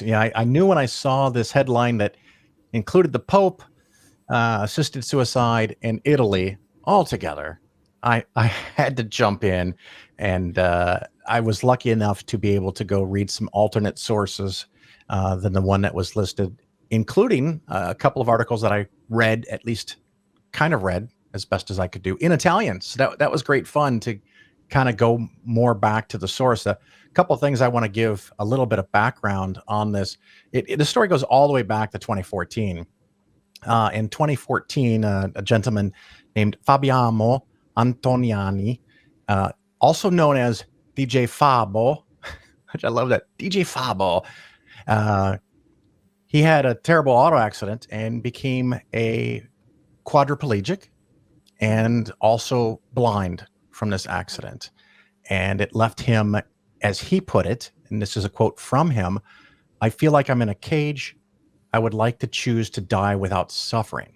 Yeah, I knew when I saw this headline that included the Pope, assisted suicide, and Italy all together. I had to jump in, and I was lucky enough to be able to go read some alternate sources than the one that was listed, including a couple of articles that I read, at least kind of read as best as I could do in Italian. So that was great fun to kind of go more back to the source. A couple of things I want to give a little bit of background on this. The story goes all the way back to 2014. In 2014, a gentleman named Fabiano Antoniani, also known as DJ Fabo, which I love that, DJ Fabo, he had a terrible auto accident and became a quadriplegic and also blind from this accident. And it left him, as he put it, and this is a quote from him, "I feel like I'm in a cage. I would like to choose to die without suffering."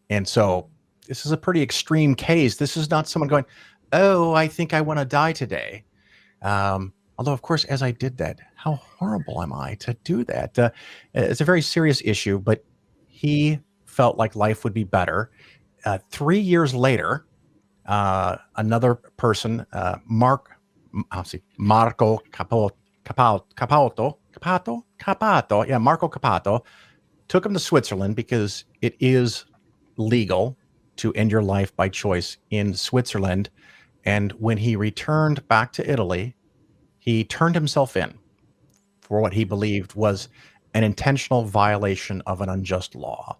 And so this is a pretty extreme case. This is not someone going, "Oh, I think I want to die today." Although, of course, as I did that, how horrible am I to do that? It's a very serious issue, but he felt like life would be better. 3 years later, another person, Marco Capato, yeah, Marco Capato, took him to Switzerland because it is legal to end your life by choice in Switzerland. And when he returned back to Italy, he turned himself in for what he believed was an intentional violation of an unjust law.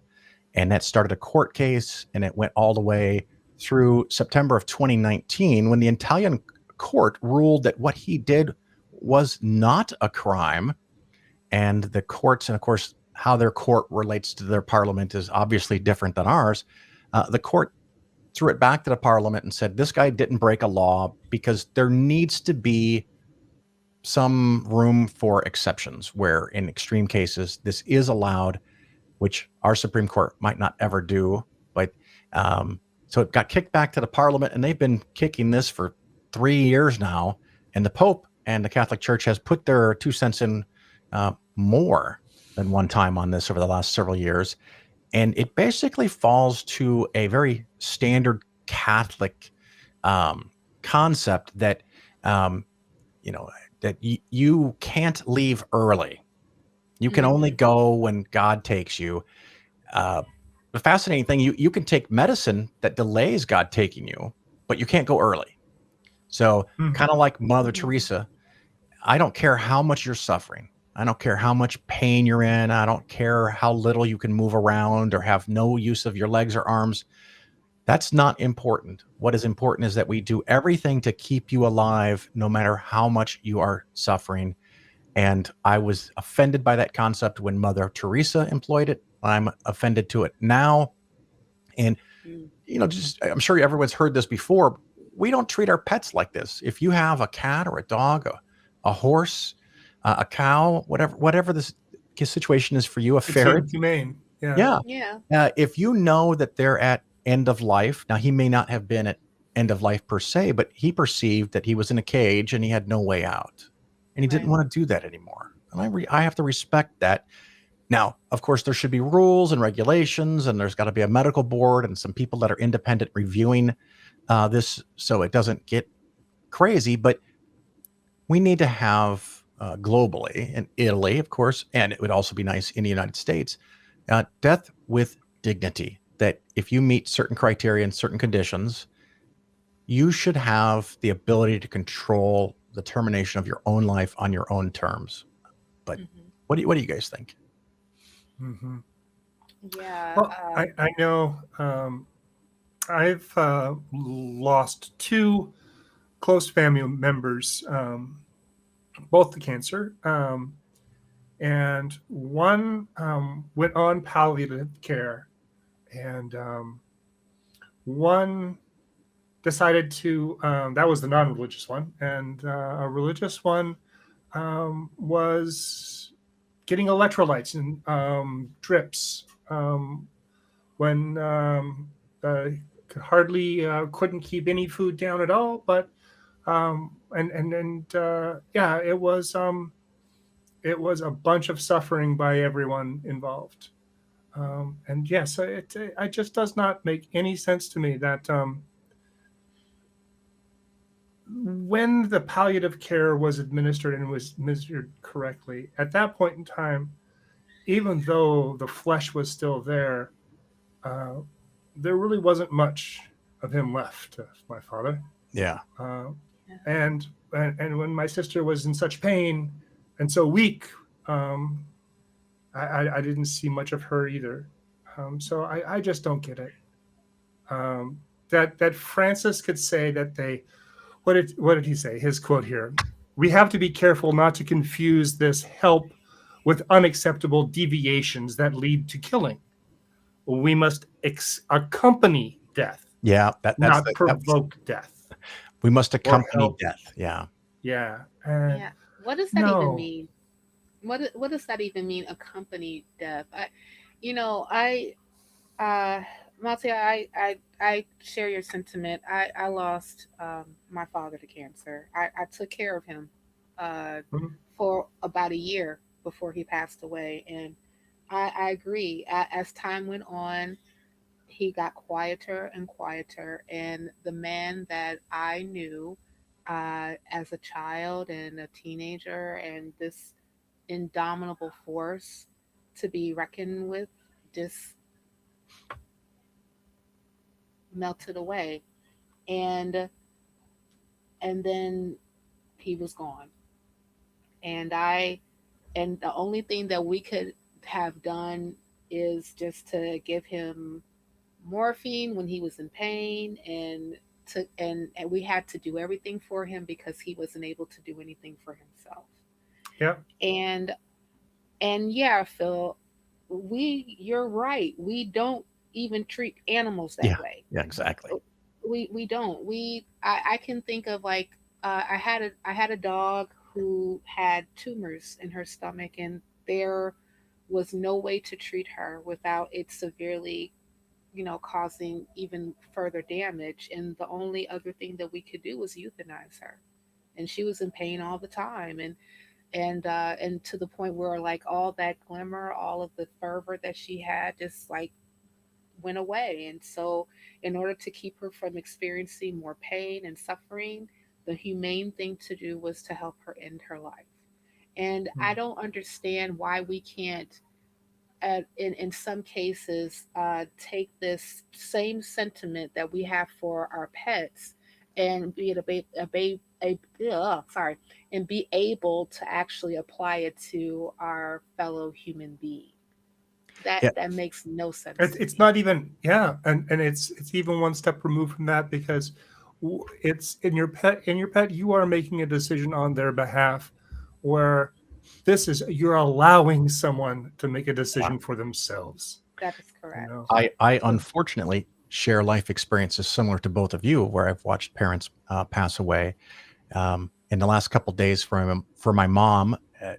And that started a court case, and it went all the way through September of 2019 when the Italian court ruled that what he did was not a crime. And the courts, and of course, how their court relates to their parliament is obviously different than ours. The court threw it back to the parliament and said, this guy didn't break a law because there needs to be some room for exceptions where in extreme cases this is allowed, which our Supreme Court might not ever do. But so it got kicked back to the parliament, and they've been kicking this for 3 years now. And the Pope and the Catholic Church has put their 2 cents in more than one time on this over the last several years. And it basically falls to a very standard Catholic concept that, that you can't leave early. You can only go when God takes you. The fascinating thing, you can take medicine that delays God taking you, but you can't go early. So kind of like Mother Teresa, I don't care how much you're suffering. I don't care how much pain you're in. I don't care how little you can move around or have no use of your legs or arms. That's not important. What is important is that we do everything to keep you alive, no matter how much you are suffering. And I was offended by that concept when Mother Teresa employed it. I'm offended to it now. And, I'm sure everyone's heard this before. We don't treat our pets like this. If you have a cat or a dog, a horse, a cow, whatever this situation is for you, a ferret. Humane. Yeah. If you know that they're at end of life, now he may not have been at end of life per se, but he perceived that he was in a cage and he had no way out, and he didn't want to do that anymore. And I have to respect that. Now, of course, there should be rules and regulations, and there's got to be a medical board and some people that are independent reviewing this so it doesn't get crazy. But we need to have globally, in Italy, of course, and it would also be nice in the United States, death with dignity. That if you meet certain criteria and certain conditions, you should have the ability to control the termination of your own life on your own terms. But what do you guys think? Yeah. Well, I know I've lost 2 close family members, both to cancer, and one went on palliative care, and one decided to, that was the non-religious one, and a religious one was getting electrolytes and drips when couldn't keep any food down at all. But it was it was a bunch of suffering by everyone involved. And yes, it just does not make any sense to me that when the palliative care was administered and was administered correctly, at that point in time, even though the flesh was still there, uh, there really wasn't much of him left, my father. Yeah. And when my sister was in such pain and so weak, I didn't see much of her either. So I just don't get it. That Francis could say that what did he say? His quote here: "We have to be careful not to confuse this help with unacceptable deviations that lead to killing. We must accompany death, not provoke death. We must accompany death." Yeah. Yeah. Yeah. What does that even mean? What does that even mean? Accompany death. Malty, I share your sentiment. I lost my father to cancer. I took care of him for about a year before he passed away, and I agree. As time went on, he got quieter and quieter, and the man that I knew as a child and a teenager, and this indomitable force to be reckoned with, just melted away, and then he was gone, and the only thing that we could have done is just to give him morphine when he was in pain, and we had to do everything for him because he wasn't able to do anything for himself. Yeah. And yeah, Phil, you're right. We don't even treat animals that way. Yeah, exactly. We don't. I can think of, like, I had a dog who had tumors in her stomach, and there was no way to treat her without it severely, causing even further damage. And the only other thing that we could do was euthanize her, and she was in pain all the time, and to the point where, like, all that glimmer, all of the fervor that she had just, like, went away. And so in order to keep her from experiencing more pain and suffering, the humane thing to do was to help her end her life. And I don't understand why we can't, in some cases, take this same sentiment that we have for our pets and and be able to actually apply it to our fellow human being. That makes no sense. It's not even, and it's even one step removed from that, because it's in your pet. You are making a decision on their behalf, where you're allowing someone to make a decision for themselves. That is correct. I unfortunately share life experiences similar to both of you, where I've watched parents pass away. In the last couple of days for my mom,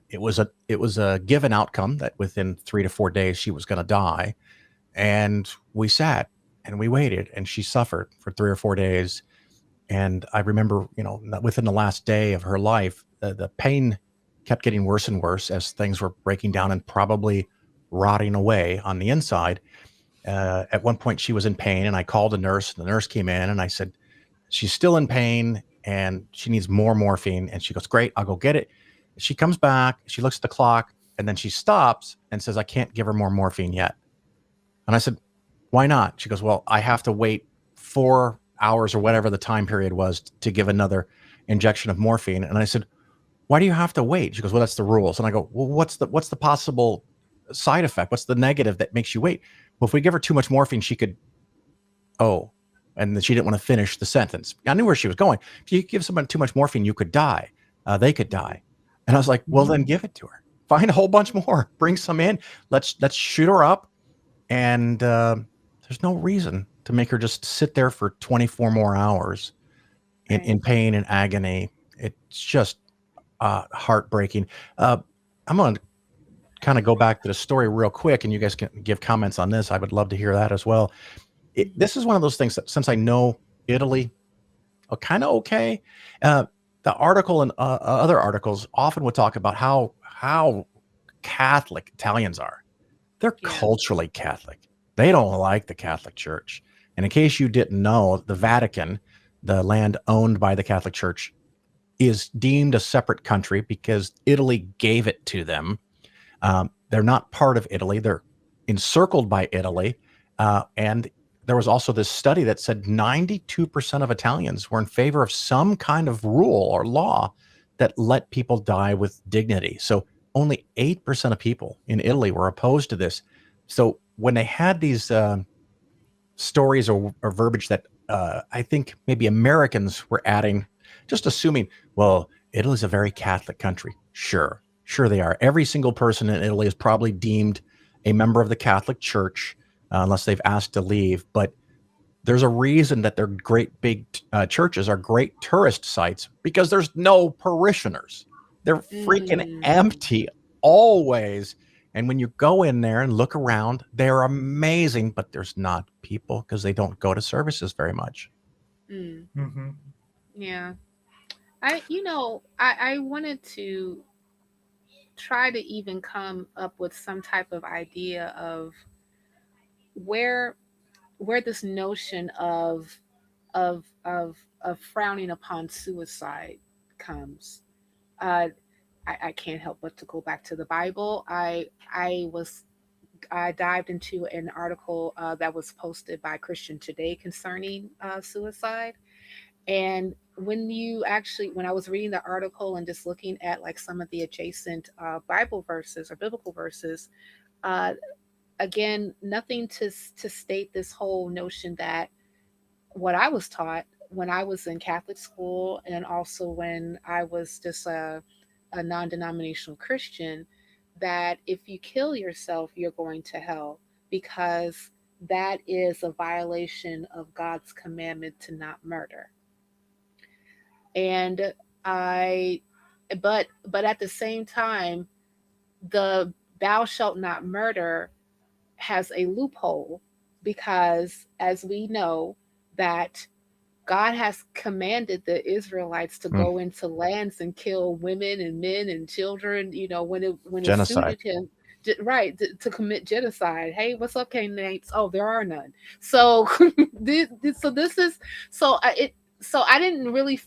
it was a given outcome that within 3 to 4 days she was going to die, and we sat and we waited, and she suffered for 3 or 4 days. And I remember, within the last day of her life, the pain kept getting worse and worse as things were breaking down and probably rotting away on the inside. At one point she was in pain, and I called a nurse, and the nurse came in, and I said, "She's still in pain and she needs more morphine." And she goes, "Great, I'll go get it." She comes back, she looks at the clock, and then she stops and says, "I can't give her more morphine yet." And I said, "Why not?" She goes, "Well, I have to wait 4 hours or whatever the time period was to give another injection of morphine." And I said, "Why do you have to wait?" She goes, "Well, that's the rules." And I go, "Well, what's the possible side effect? What's the negative that makes you wait?" "Well, if we give her too much morphine, she could," and then she didn't want to finish the sentence. I knew where she was going. If you give someone too much morphine, you could die. They could die. And I was like, "Well, then give it to her. Find a whole bunch more. Bring some in. Let's shoot her up." And there's no reason to make her just sit there for 24 more hours in pain and agony. It's just heartbreaking. I'm going to kind of go back to the story real quick, and you guys can give comments on this. I would love to hear that as well. This is one of those things that, since I know Italy kind of okay, the article and other articles often would talk about how how Catholic Italians are. They're Yeah. culturally Catholic. They don't like the Catholic Church. And in case you didn't know, the Vatican, the land owned by the Catholic Church, is deemed a separate country because Italy gave it to them. They're not part of Italy. They're encircled by Italy. And there was also this study that said 92% of Italians were in favor of some kind of rule or law that let people die with dignity. So only 8% of people in Italy were opposed to this. So when they had these stories or verbiage that I think maybe Americans were adding, just assuming, well, Italy's a very Catholic country. Sure they are. Every single person in Italy is probably deemed a member of the Catholic Church, unless they've asked to leave. But there's a reason that their great big churches are great tourist sites, because there's no parishioners. They're freaking empty always. And when you go in there and look around, they're amazing, but there's not people because they don't go to services very much. Mm-hmm. Yeah. I wanted to try to even come up with some type of idea of where this notion of frowning upon suicide comes. Uh, I can't help but to go back to the Bible. I dived into an article that was posted by Christian Today concerning suicide. And when I was reading the article and just looking at like some of the adjacent Bible verses or biblical verses, uh, again, nothing to state this whole notion that what I was taught when I was in Catholic school, and also when I was just a non-denominational Christian, that if you kill yourself, you're going to hell, because that is a violation of God's commandment to not murder. And I, but at the same time, the thou shalt not murder has a loophole, because as we know that God has commanded the Israelites to go into lands and kill women and men and children, when it Genocide. suited him, right, to commit genocide. Hey, what's up, Canaanites? Oh, there are none. So so I didn't really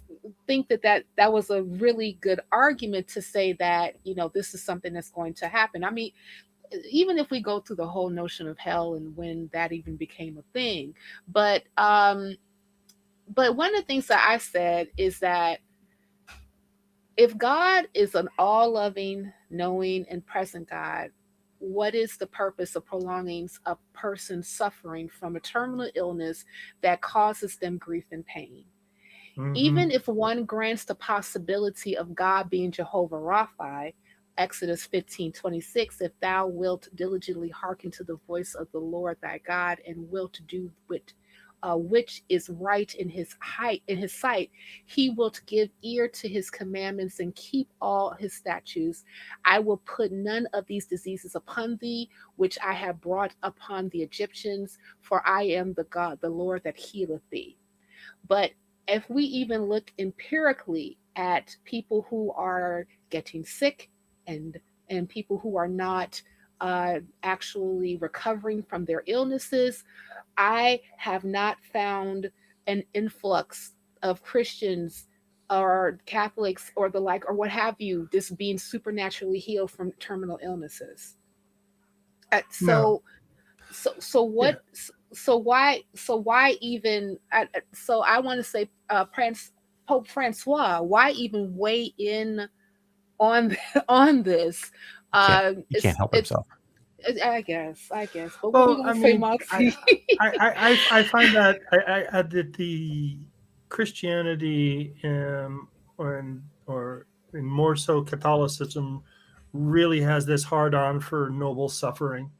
think that was a really good argument to say that, this is something that's going to happen. I mean, even if we go through the whole notion of hell and when that even became a thing, but one of the things that I said is that if God is an all-loving, knowing, and present God, what is the purpose of prolonging a person's suffering from a terminal illness that causes them grief and pain? Mm-hmm. Even if one grants the possibility of God being Jehovah Rapha, Exodus 15:26, if thou wilt diligently hearken to the voice of the Lord thy God, and wilt do which is right in his sight, he will give ear to his commandments and keep all his statutes. I will put none of these diseases upon thee, which I have brought upon the Egyptians, for I am the God, the Lord that healeth thee. But if we even look empirically at people who are getting sick and people who are not actually recovering from their illnesses, I have not found an influx of Christians or Catholics or the like, or what have you, just being supernaturally healed from terminal illnesses. No. So what? So why even? So I want to say, Pope Francois, why even weigh in on on this? He can't help himself. I guess. But what Well, are you I gonna say, mean, Malty? I find that that the Christianity or and more so Catholicism really has this hard on for noble suffering,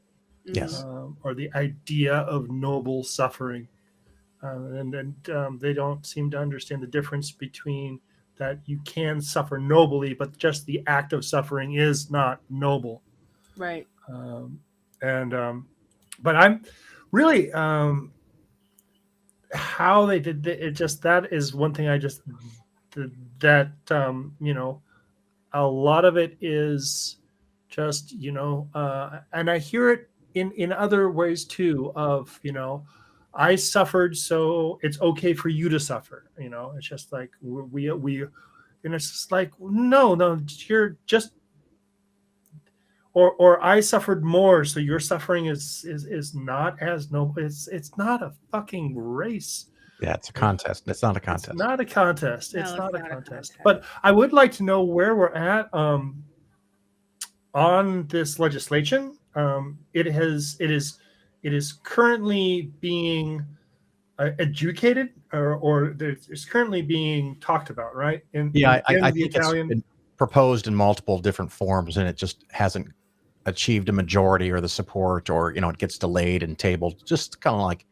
Yes. or the idea of noble suffering, and they don't seem to understand the difference between that you can suffer nobly, but just the act of suffering is not noble. Right. But I'm really how they did it. Just that is one thing that a lot of it is just and I hear it in other ways too. Of I suffered, so it's okay for you to suffer. It's just like we and it's just like no, you're just or I suffered more, so your suffering is not as noble. It's not a fucking race. Yeah, it's a contest. It's not a It's contest. not a contest. No, It's it's not a not a contest. contest. But I would like to know where we're at on this legislation. It is currently being educated, or it's currently being talked about, right? Yeah, I The think it's Italian. been proposed in multiple different forms, and it just hasn't achieved a majority or the support, or it gets delayed and tabled. Just kind of like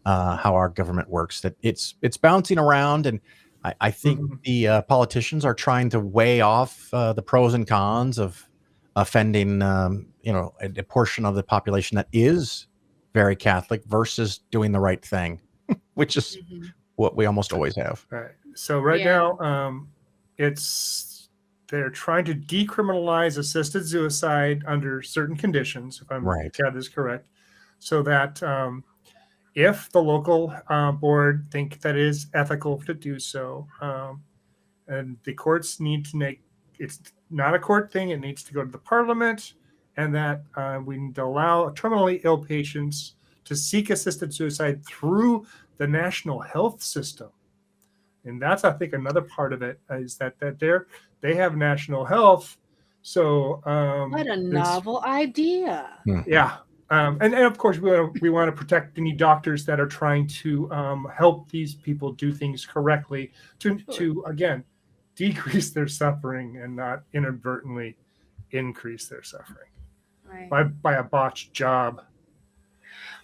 how our government works. That it's bouncing around, and I think Mhm. the politicians are trying to weigh off the pros and cons of offending, a portion of the population that is very Catholic versus doing the right thing, which is Mhm. what we almost always have. Right. So right Yeah. now, they're trying to decriminalize assisted suicide under certain conditions, if I'm Right. got this correct, so that if the local board think that it is ethical to do so, and the courts need to make it's not a court thing; it needs to go to the parliament, and that we need to allow terminally ill patients to seek assisted suicide through the national health system. And that's, I think, another part of it is that they have national health. So What a this novel idea. Mhm. yeah. And of course, we want to protect any doctors that are trying to help these people do things correctly to again decrease their suffering and not inadvertently increase their suffering Right. by a botched job.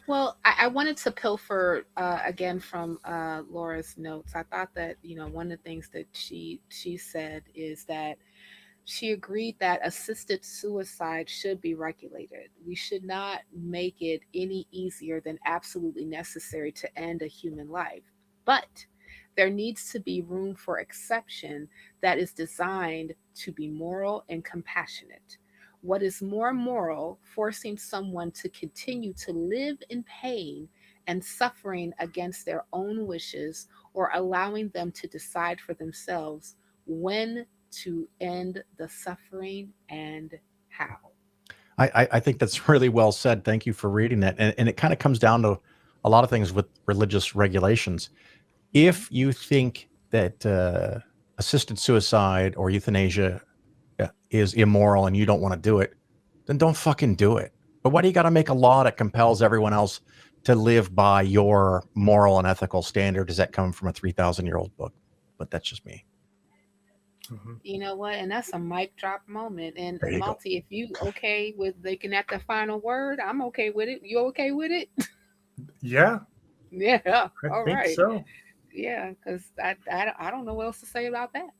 Well, I wanted to pilfer again from Laura's notes. I thought that one of the things that she said is that she agreed that assisted suicide should be regulated. We should not make it any easier than absolutely necessary to end a human life. But there needs to be room for exception that is designed to be moral and compassionate. What is more moral, forcing someone to continue to live in pain and suffering against their own wishes, or allowing them to decide for themselves when to end the suffering and how? I think that's really well said. Thank you for reading that. And it kind of comes down to a lot of things with religious regulations. If you think that assisted suicide or euthanasia is immoral and you don't want to do it, then don't fucking do it. But why do you got to make a law that compels everyone else to live by your moral and ethical standard? Does that come from a 3,000-year-old book? But that's just me. Mhm. You know what? And that's a mic drop moment. And There you go. Malty, if you okay with looking at the final word, I'm okay with it. You okay with it? Yeah, Yeah. I All think right. so. Yeah, because I don't know what else to say about that.